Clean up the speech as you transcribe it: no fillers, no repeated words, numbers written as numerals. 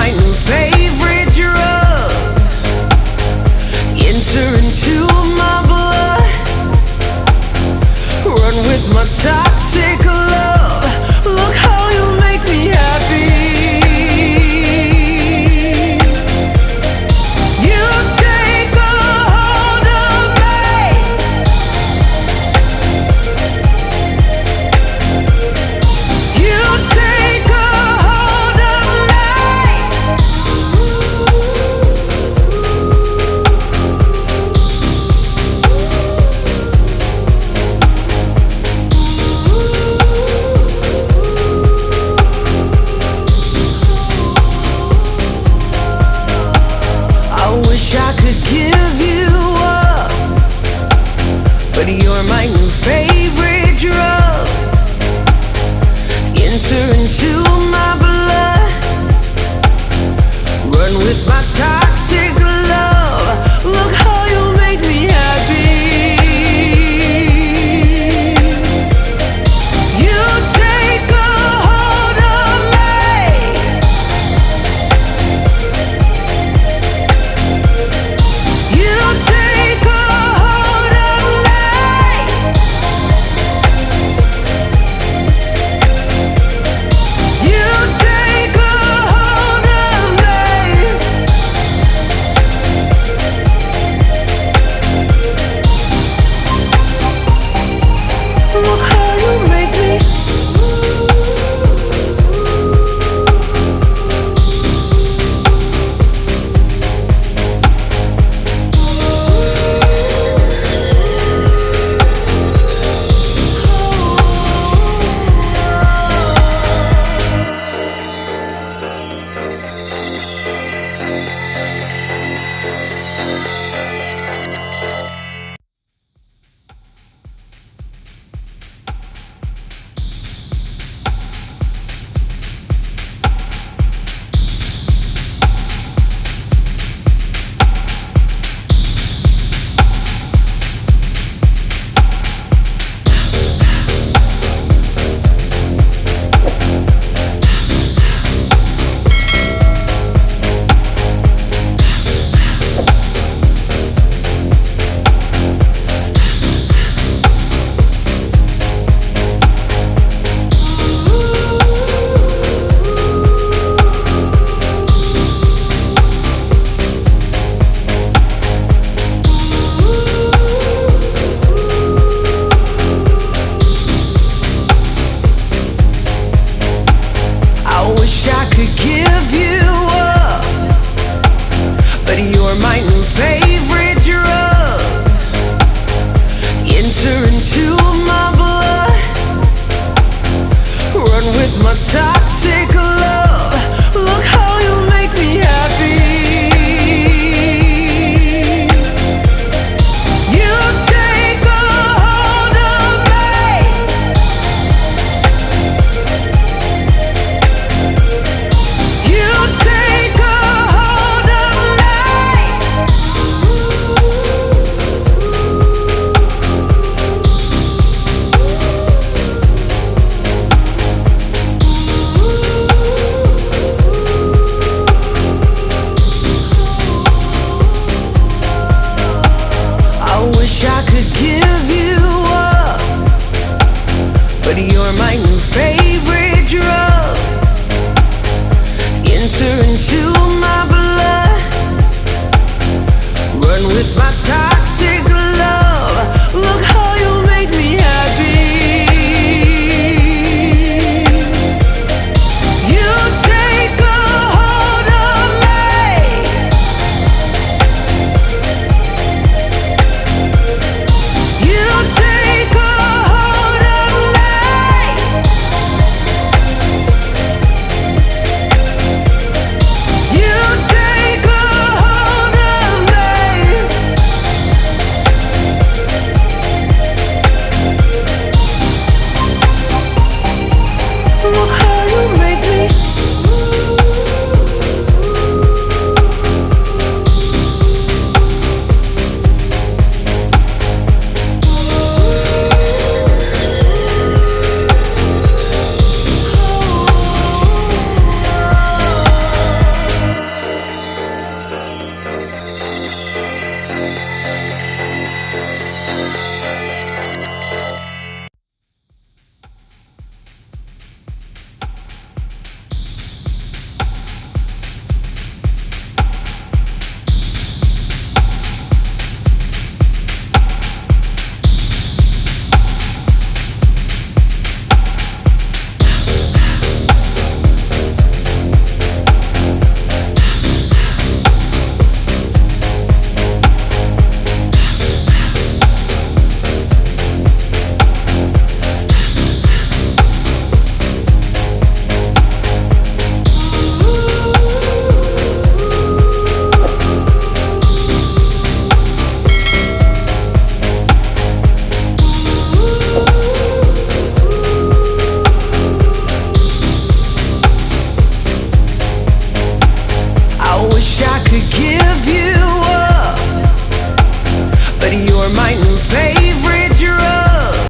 my new favorite drug. Enter into my blood. Run with my toxic love. Look how you make me happy. You take a hold of me. You take a hold of me. I wish I could give you up, but you're my new favorite drug. Enter into my blood. Run with my toxic love. Look how you make me happy. You take a hold of me. You take a hold of me. You take a hold of me. wish I could give you up, but you're my new favorite.